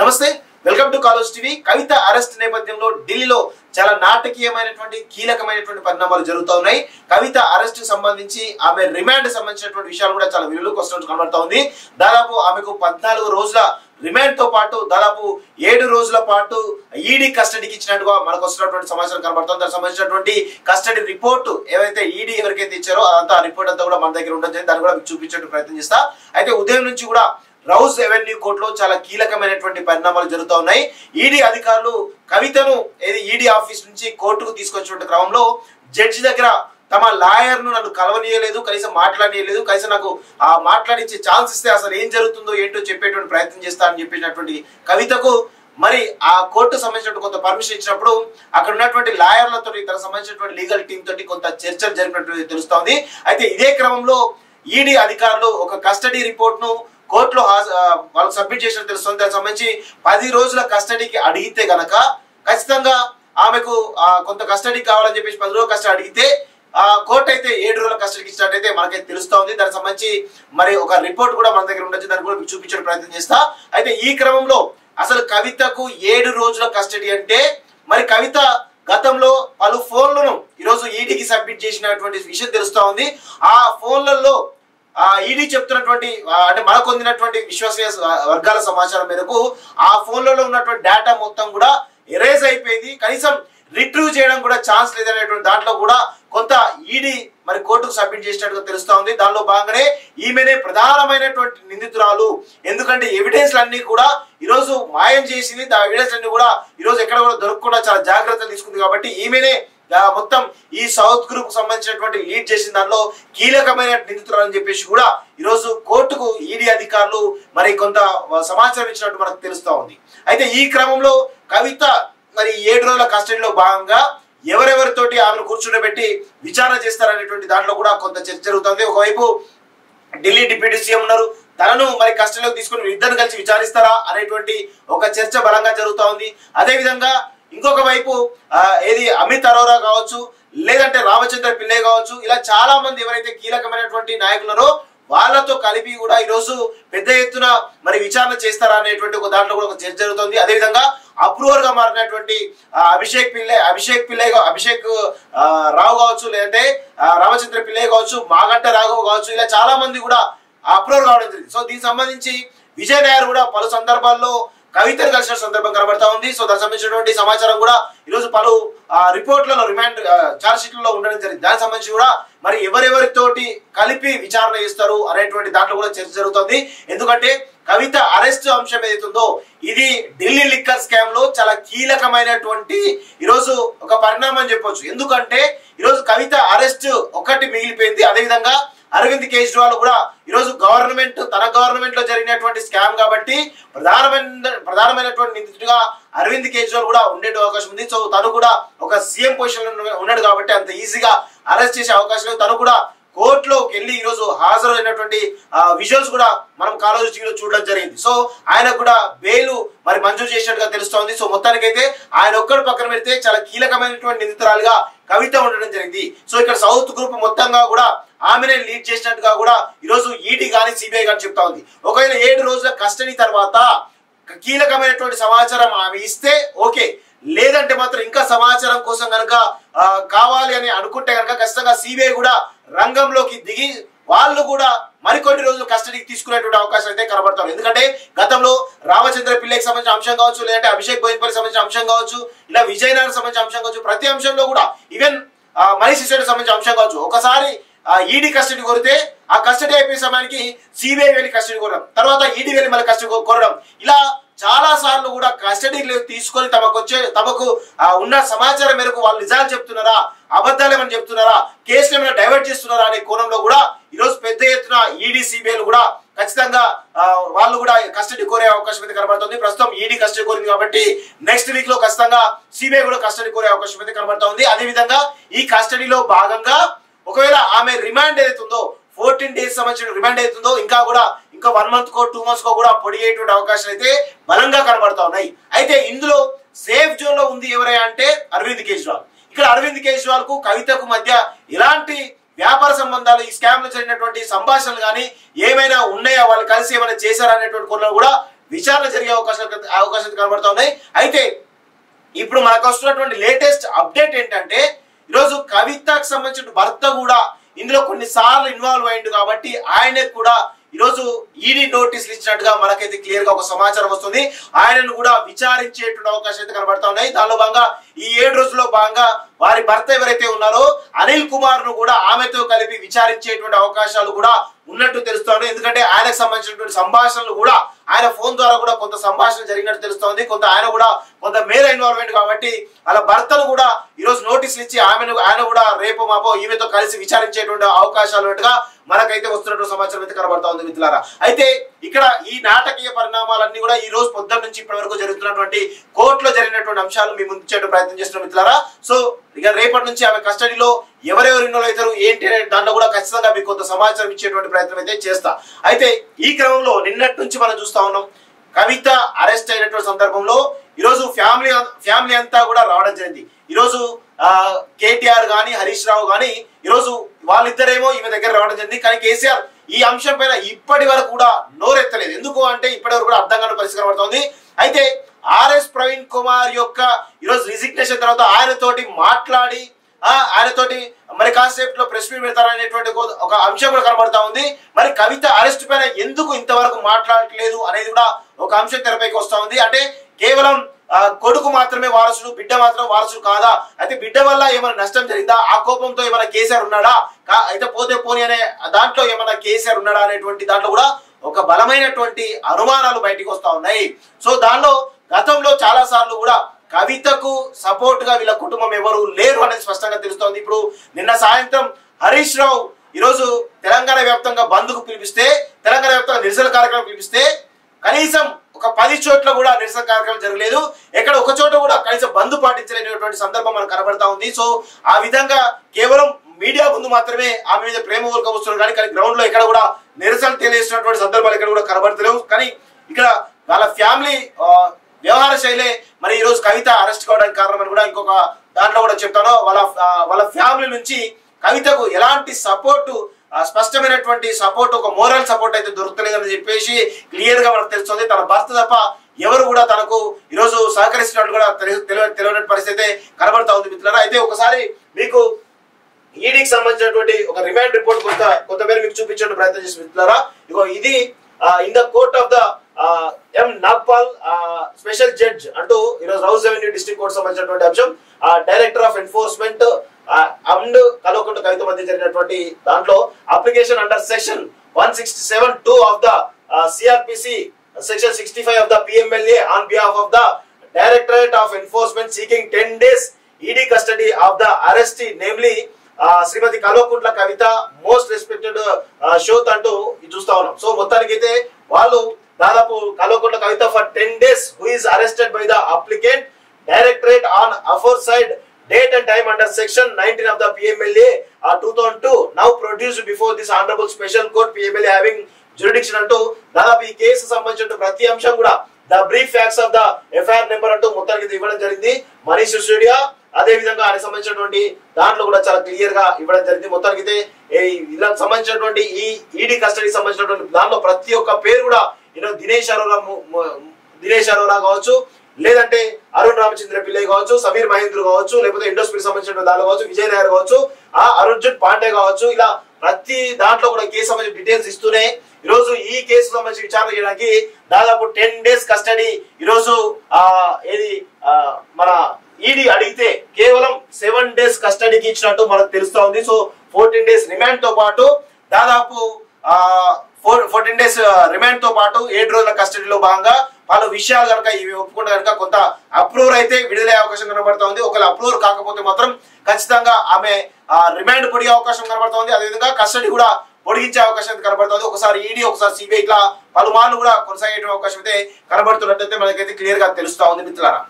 నమస్తే, welcome to college TV. Kavitha arrest నేపథ్యంలో ఢిల్లీలో చాలా నాటకీయమైనటువంటి కీలకమైనటువంటి పరిణామాలు జరుగుతూ ఉన్నాయి. కవిత అరెస్ట్ సంబంధించి ఆమె రిమాండ్ సంబంధించినటువంటి విషయాలు కూడా చాలా విలువలకు వస్తున్నట్టు కనబడతా ఉంది. దాదాపు ఆమెకు 14 రోజుల రిమాండ్ తో పాటు దాదాపు 7 రోజుల పాటు ఈడీ కస్టడీకి ఇచ్చినట్టుగా మనకు వస్తున్నటువంటి సమాచారం కనబడుతుంది. దానికి సంబంధించినటువంటి కస్టడీ రిపోర్టు ఏవైతే ఈడీ ఎవరికైతే ఇచ్చారో అదంతా రిపోర్ట్ అంతా కూడా మన దగ్గర ఉంటుంది. దాన్ని కూడా చూపించే ప్రయత్నం చేస్తా. అయితే ఉదయం నుంచి కూడా రౌజ్ ఎవెన్యూ కోర్టులో చాలా కీలకమైనటువంటి పరిణామాలు జరుగుతూ ఉన్నాయి. ఈడీ అధికారులు కవితను ఈడీ ఆఫీస్ నుంచి కోర్టుకు తీసుకొచ్చిన క్రమంలో జడ్జి దగ్గర తమ లాయర్ ను నన్ను కలవనీయలేదు, కనీసం మాట్లాడనీయలేదు, కనీసం నాకు మాట్లాడించే ఛాన్స్ ఇస్తే అసలు ఏం జరుగుతుందో ఏంటో చెప్పేటువంటి ప్రయత్నం చేస్తా అని చెప్పినటువంటి కవితకు మరి ఆ కోర్టు సంబంధించినటువంటి కొంత పర్మిషన్ ఇచ్చినప్పుడు అక్కడ ఉన్నటువంటి లాయర్లతో తనకు సంబంధించినటువంటి లీగల్ టీమ్ తోటి కొంత చర్చలు జరిపినట్టు తెలుస్తోంది. అయితే ఇదే క్రమంలో ఈడీ అధికారులు ఒక కస్టడీ రిపోర్ట్ ను కోర్టులో వాళ్ళకి సబ్మిట్ చేసినట్టు తెలుస్తుంది. దానికి సంబంధించి 10 రోజుల కస్టడీకి అడిగితే గనక ఖచ్చితంగా ఆమెకు కొంత కస్టడీ కావాలని చెప్పేసి 10 రోజుల కస్టడీ అడిగితే కోర్టు అయితే 7 రోజుల కస్టడీకి ఇచ్చినట్టయితే మనకైతే తెలుస్తా ఉంది. దానికి సంబంధించి మరి ఒక రిపోర్ట్ కూడా మన దగ్గర ఉండొచ్చు, దాన్ని కూడా చూపించే ప్రయత్నం చేస్తా. అయితే ఈ క్రమంలో అసలు కవితకు 7 రోజుల కస్టడీ అంటే మరి కవిత గతంలో పలు ఫోన్లను ఈరోజు ఈడీకి సబ్మిట్ చేసినటువంటి విషయం తెలుస్తా ఉంది. ఆ ఫోన్లలో ఈడీ చెప్తున్నటువంటి అంటే మనకు పొందినటువంటి విశ్వసనీయ వర్గాల సమాచారం మేరకు ఆ ఫోన్లలో ఉన్నటువంటి డేటా మొత్తం కూడా ఎరేజ్ అయిపోయింది. కనీసం రిట్రీవ్ చేయడం కూడా ఛాన్స్ లేదనేటువంటి దాంట్లో కూడా కొంత ఈడీ మరి కోర్టుకు సబ్మిట్ చేసినట్టుగా తెలుస్తా ఉంది. దానిలో భాగంగానే ఈమెనే ప్రధానమైనటువంటి నిందితురాలు. ఎందుకంటే ఎవిడెన్స్ అన్ని కూడా ఈరోజు మాయం చేసింది. ఆ ఎవిడెన్స్ అన్ని కూడా ఈరోజు ఎక్కడ కూడా దొరకకుండా చాలా జాగ్రత్తలు తీసుకుంది. కాబట్టి ఈమెనే మొత్తం ఈ సౌత్ గ్రూప్ సంబంధించినటువంటి లీడ్ చేసిన దానిలో కీలకమైన నిందితులు అని చెప్పేసి కూడా ఈరోజు కోర్టుకు ఈడీ అధికారులు మరి కొంత సమాచారం ఇచ్చినట్టు మనకు తెలుస్తా ఉంది. అయితే ఈ క్రమంలో కవిత మరి 7 రోజుల కస్టడీలో భాగంగా ఎవరెవరితోటి ఆమెను కూర్చుండబెట్టి విచారణ చేస్తారనేటువంటి దాంట్లో కూడా కొంత చర్చ జరుగుతుంది. ఒకవైపు ఢిల్లీ డిప్యూటీ సీఎం ఉన్నారు, తనను మరి కస్టడీలోకి తీసుకుని ఇద్దరు కలిసి విచారిస్తారా అనేటువంటి ఒక చర్చ బలంగా జరుగుతూ ఉంది. అదేవిధంగా ఇంకొక వైపు అమిత్ అరోరా కావచ్చు, లేదంటే రామచంద్ర పిల్లై కావచ్చు, ఇలా చాలా మంది ఎవరైతే కీలకమైనటువంటి నాయకులరో వాళ్ళతో కలిపి కూడా ఈరోజు పెద్ద ఎత్తున మరి విచారణ చేస్తారా అనేటువంటి ఒక దాంట్లో కూడా ఒక చర్చ జరుగుతుంది. అదేవిధంగా అప్రూవర్ గా మారినటువంటి అభిషేక్ రావు కావచ్చు, లేదంటే రామచంద్ర పిల్లై కావచ్చు, మాగంట రాఘవ్ కావచ్చు, ఇలా చాలా మంది కూడా అప్రూవర్ కావడం జరిగింది. సో దీనికి సంబంధించి విజయ్ నాయర్ కూడా పలు సందర్భాల్లో కవితను కలిసిన సందర్భం కనబడతా ఉంది. సో దానికి సంబంధించినటువంటి సమాచారం కూడా ఈరోజు పలు రిపోర్ట్లలో రిమాండ్ చార్జ్ షీట్లలో ఉండడం జరిగింది. దానికి సంబంధించి కూడా మరి ఎవరెవరితోటి కలిపి విచారణ చేస్తారు అనేటువంటి దాంట్లో కూడా చర్చ జరుగుతుంది. ఎందుకంటే కవిత అరెస్ట్ అంశం ఏదైతుందో ఇది ఢిల్లీ లిక్కర్ స్కామ్ లో చాలా కీలకమైనటువంటి ఈరోజు ఒక పరిణామం అని చెప్పొచ్చు. ఎందుకంటే ఈరోజు కవిత అరెస్ట్ ఒకటి మిగిలిపోయింది. అదేవిధంగా అరవింద్ కేజ్రీవాల్ కూడా ఈరోజు తన గవర్నమెంట్ లో జరిగినటువంటి స్కామ్ కాబట్టి ప్రధానమైనటువంటి నిందితుడిగా అరవింద్ కేజ్రీవాల్ కూడా ఉండే అవకాశం ఉంది. సో తను కూడా ఒక సీఎం పొజిషన్ లో ఉన్నాడు కాబట్టి అంత ఈజీగా అరెస్ట్ చేసే అవకాశం లేదు. తను కూడా కోర్టులోకి వెళ్ళి ఈరోజు హాజరైనటువంటి విజువల్స్ కూడా మనం కాలేజ్ టీవీలో చూడడం జరిగింది. సో ఆయన కూడా బెయిల్ మరి మంజూరు చేసినట్టుగా తెలుస్తోంది. సో మొత్తానికైతే ఆయన ఒక్కడి పక్కన పెడితే చాలా కీలకమైనటువంటి నిందితురాలుగా కవిత ఉండడం జరిగింది. సో ఇక్కడ సౌత్ గ్రూప్ మొత్తంగా కూడా ఆమెనే లీడ్ చేసినట్టుగా కూడా ఈరోజు ఈడీ కానీ సిబిఐ కానీ చెప్తా ఉంది. ఒకవేళ 7 రోజుల కస్టడీ తర్వాత కీలకమైనటువంటి సమాచారం ఆమె ఇస్తే ఓకే, లేదంటే మాత్రం ఇంకా సమాచారం కోసం కనుక కావాలి అని అనుకుంటే కనుక ఖచ్చితంగా సిబిఐ కూడా రంగంలోకి దిగి వాళ్ళు కూడా మరికొన్ని రోజులు కస్టడీకి తీసుకునేటువంటి అవకాశం అయితే కనబడతారు. ఎందుకంటే గతంలో రామచంద్ర పిల్లైకి సంబంధించిన అంశం కావచ్చు, లేదంటే అభిషేక్ బోయిన్పల్లికి సంబంధించిన అంశం కావచ్చు, ఇలా విజయనగరం సంబంధించిన అంశం కావచ్చు, ప్రతి అంశంలో కూడా ఈవెన్ మనీష్ సిసోడికి సంబంధించిన అంశం కావచ్చు, ఒకసారి ఈడీ కస్టడీ కోరితే ఆ కస్టడీ అయిపోయే సమయానికి సిబిఐ వెళ్ళి కస్టడీ కోరడం, తర్వాత ఈడీ వెళ్ళి మళ్ళీ కస్టడీ కోరడం, ఇలా చాలా సార్లు కూడా కస్టడీ తీసుకొని తమకు ఉన్న సమాచారం మేరకు వాళ్ళు నిజాలు చెప్తున్నారా, అబద్ధాలు ఏమైనా చెప్తున్నారా, కేసులు ఏమైనా డైవర్ట్ చేస్తున్నారా అనే కోణంలో కూడా ఈరోజు పెద్ద ఎత్తున ఈడీ సిబిఐలు కూడా ఖచ్చితంగా వాళ్ళు కూడా కస్టడీ కోరే అవకాశం అయితే కనబడుతుంది. ప్రస్తుతం ఈడీ కస్టడీ కోరింది కాబట్టి నెక్స్ట్ వీక్ లో ఖచ్చితంగా సిబిఐ కూడా కస్టడీ కోరే అవకాశం అయితే కనబడుతుంది. అదేవిధంగా ఈ కస్టడీలో భాగంగా ఒకవేళ ఆమె రిమాండ్ ఏదైతుందో 14 డేస్ సంబంధించిన రిమాండ్ అవుతుందో ఇంకా 1 మంత్ కో 2 మంత్స్ కో కూడా పొడిగేటువంటి అవకాశాలు అయితే బలంగా కనబడతా ఉన్నాయి. అయితే ఇందులో సేఫ్ జోన్ లో ఉంది ఎవరైనా అంటే అరవింద్ కేజ్రీవాల్. ఇక్కడ అరవింద్ కేజ్రీవాల్ కు కవితకు మధ్య ఎలాంటి వ్యాపార సంబంధాలు, ఈ స్కామ్ లో జరిగినటువంటి సంభాషణలు కానీ ఏమైనా ఉన్నాయా, వాళ్ళు కలిసి ఏమైనా చేశారా అనేటువంటి కోణంలో కూడా విచారణ జరిగే అవకాశాలు కనబడతా ఉన్నాయి. అయితే ఇప్పుడు మనకు వస్తున్నటువంటి లేటెస్ట్ అప్డేట్ ఏంటంటే ఈరోజు కవితకు సంబంధించిన భర్త కూడా ఇందులో కొన్నిసార్లు ఇన్వాల్వ్ అయ్యిండు కాబట్టి ఆయనకు కూడా ఈరోజు ఈడీ నోటీసులు ఇచ్చినట్టుగా మనకైతే క్లియర్ గా ఒక సమాచారం వస్తుంది. ఆయనను కూడా విచారించేటువంటి అవకాశం అయితే కనబడతా ఉన్నాయి. దానిలో భాగంగా ఈ 7 రోజుల్లో భాగంగా వారి భర్త ఎవరైతే ఉన్నారో అనిల్ కుమార్ ను కూడా ఆమెతో కలిపి విచారించేటువంటి అవకాశాలు కూడా ఉన్నట్టు తెలుస్తోంది. ఎందుకంటే ఆయనకు సంబంధించినటువంటి సంభాషణలు కూడా ఆయన ఫోన్ ద్వారా కూడా కొంత సంభాషణ జరిగినట్టు తెలుస్తోంది. ఆయన కూడా కొంత మేర ఇన్వాల్వ్మెంట్ కాబట్టి వాళ్ళ భర్తను కూడా ఈరోజు నోటీసులు ఇచ్చి ఆయన కూడా రేపు మాపో ఈమెతో కలిసి విచారించేటువంటి అవకాశాలు ఉన్నట్టుగా మనకైతే వస్తున్నటువంటి సమాచారం అయితే కనబడతా ఉంది మిత్రులారా. అయితే ఇక్కడ ఈ నాటకీయ పరిణామాలన్నీ కూడా ఈ రోజు పొద్దున్న నుంచి ఇప్పటి వరకు జరుగుతున్నటువంటి కోర్టులో జరిగినటువంటి అంశాలు మీ ముందు చేయడం ప్రయత్నం చేస్తున్న మిత్రులారా. సో ఇక రేపటి నుంచి ఆమె కస్టడీలో ఎవరెవరు ఇన్వాల్వ్ అవుతారు ఏంటి అనే దాంట్లో కూడా ఖచ్చితంగా మీకు కొంత సమాచారం ఇచ్చేటువంటి ప్రయత్నం అయితే చేస్తా. అయితే ఈ క్రమంలో నిన్నటి నుంచి మనం చూస్తా ఉన్నాం కవిత అరెస్ట్ అయినటువంటి సందర్భంలో ఈరోజు ఫ్యామిలీ అంతా కూడా రావడం జరిగింది. ఈరోజు కేటీఆర్ గాని హరీష్ రావు గాని ఈరోజు వాళ్ళిద్దరేమో ఈమె దగ్గర రావడం జరిగింది. కానీ కేసీఆర్ ఈ అంశం పైన ఇప్పటి వరకు కూడా నోరెత్తలేదు. ఎందుకు అంటే ఇప్పటి వరకు కూడా అర్థం కాని పరిస్థితి కనబడుతోంది. అయితే ఆర్ఎస్ ప్రవీణ్ కుమార్ యొక్క ఈరోజు రిజిగ్నేషన్ తర్వాత ఆయనతోటి మాట్లాడి ఆయనతోటి మరి కాసేపులో ప్రెస్ మీట్ పెడతారనేటువంటి ఒక అంశం కూడా కనబడతా ఉంది. మరి కవిత అరెస్ట్ పైన ఎందుకు ఇంతవరకు మాట్లాడట్లేదు అనేది కూడా ఒక అంశం తెరపైకి వస్తా ఉంది. అంటే కేవలం కొడుకు మాత్రమే వారసుడు, బిడ్డ మాత్రం వారసుడు కాదా? అయితే బిడ్డ వల్ల ఏమైనా నష్టం జరిగిందా? ఆ కోపంతో ఏమైనా కేసీఆర్ ఉన్నాడా? అయితే పోతే పోనీ అనే దాంట్లో ఏమైనా కేసీఆర్ ఉన్నాడా అనేటువంటి దాంట్లో కూడా ఒక బలమైనటువంటి అనుమానాలు బయటికి వస్తా ఉన్నాయి. సో దానిలో గతంలో చాలా సార్లు కూడా కవితకు సపోర్ట్ గా వీళ్ళ కుటుంబం ఎవరు లేరు అనేది స్పష్టంగా తెలుస్తోంది. ఇప్పుడు నిన్న సాయంత్రం హరీష్ రావు ఈరోజు తెలంగాణ వ్యాప్తంగా బంద్కు పిలిపిస్తే, తెలంగాణ వ్యాప్తంగా నిరసన కార్యక్రమం పిలిపిస్తే కనీసం ఒక 10 చోట్ల కూడా నిరసన కార్యక్రమం జరగలేదు. ఎక్కడ ఒక చోట కూడా కనీసం బంద్ పాటించలేనటువంటి సందర్భం మనకు కనబడతా ఉంది. సో ఆ విధంగా కేవలం మీడియా ముందు మాత్రమే ఆమె మీద ప్రేమ ఊరక వస్తున్నారు కానీ గ్రౌండ్ లో ఎక్కడ కూడా నిరసన తెలియజేసినటువంటి సందర్భాలు ఎక్కడ కూడా కనబడతలేవు. కానీ ఇక్కడ వాళ్ళ ఫ్యామిలీ వ్యవహార శైలే మరి ఈ రోజు కవిత అరెస్ట్ కావడానికి కారణమని కూడా ఇంకొక దాంట్లో కూడా చెప్తాను. వాళ్ళ ఫ్యామిలీ నుంచి కవితకు ఎలాంటి సపోర్టు, స్పష్టమైనటువంటి సపోర్ట్, ఒక మోరల్ సపోర్ట్ అయితే దొరుకుతలేదని చెప్పేసి క్లియర్ గా మనకు తెలుస్తుంది. తన భర్త తప్ప ఎవరు కూడా తనకు ఈరోజు సహకరిస్తున్నట్టు కూడా తెలియని పరిస్థితి కనబడతా ఉంది మిత్రులారా. అయితే ఒకసారి మీకు ఈడీకి సంబంధించినటువంటి ఒక రిమాండ్ రిపోర్ట్ కొంతమేర మీకు చూపించే ప్రయత్నం చేసి మిత్రులారా. ఇగో ఇది in the court of the M Nagpal special judge అంటూ ఈరోజు రౌజ్ రెవెన్యూ డిస్ట్రిక్ట్ కోర్టు సంబంధించినటువంటి అంశం director of enforcement and Kalvakuntla Kavitha మధ్య జరిగినటువంటి దాంట్లో application under section 167(2) of the CrPC section 65 of the PMLA on behalf of the directorate of enforcement seeking 10 days ED custody of the arrestee namely Shrimati Kalvakuntla Kavitha most respected షోత్ అంటూ చూస్తా ఉన్నాం. So మొత్తానికి అయితే వాళ్ళు దాదాపు Kalvakuntla Kavitha for 10 days who is arrested by the applicant directorate on aforesaid date and time under section 19 of the PMLA 2002 now produced before this honorable special court PMLA having jurisdiction అంటూ దాదాపు ఈ కేసు సంబంధించిన ప్రతి అంశం కూడా the brief facts of the FIR number అంటూ మొత్తానికి ఇవ్వడం జరిగింది. మనీష్ సిసోడియా అదే విధంగా ఆయనకు సంబంధించినటువంటి దాంట్లో కూడా చాలా క్లియర్ గా ఇవ్వడం జరిగింది. మొత్తానికి అయితే ఇలా సంబంధించినటువంటి ఈ ఈడీ కస్టడీకి సంబంధించినటువంటి దాంట్లో ప్రతి ఒక్క పేరు కూడా దినేష్ అరోరా కావచ్చు, లేదంటే అరుణ్ రామచంద్ర పిల్లై కావచ్చు, సమీర్ మహేంద్ర కావచ్చు, లేకపోతే ఇండస్ట్రీకి సంబంధించిన దాంట్లో కావచ్చు, విజయ్ నాయర్ కావచ్చు, అరుణ్ పాండే కావచ్చు, ఇలా ప్రతి దాంట్లో కూడా కేసు సంబంధించిన డీటెయిల్స్ ఇస్తూనే ఈరోజు ఈ కేసు సంబంధించి విచారణ చేయడానికి దాదాపు 10 days కస్టడీ ఈరోజు మన ఈడీ అడిగితే కేవలం 7 days కస్టడీకి ఇచ్చినట్టు మనకు తెలుస్తా ఉంది. సో 14 days రిమాండ్ తో పాటు దాదాపు 14 days రిమాండ్ తో పాటు 7 రోజుల కస్టడీలో భాగంగా పలు విషయాలు కనుక ఇవి ఒప్పుకుంటే కనుక కొంత అప్రూవర్ అయితే విడుదలయ్యే అవకాశం కనబడతా ఉంది. ఒకవేళ అప్రూవర్ కాకపోతే మాత్రం ఖచ్చితంగా ఆమె రిమాండ్ పొడిగే అవకాశం కనబడతా ఉంది. అదేవిధంగా కస్టడీ కూడా పొడిగించే అవకాశం కనబడుతుంది. ఒకసారి ఈడీ ఒకసారి సిబిఐ ఇట్లా పలుమార్లు కూడా కొనసాగే అవకాశం అయితే కనబడుతున్నట్టయితే మనకైతే క్లియర్ గా తెలుస్తా ఉంది మిత్రులారా.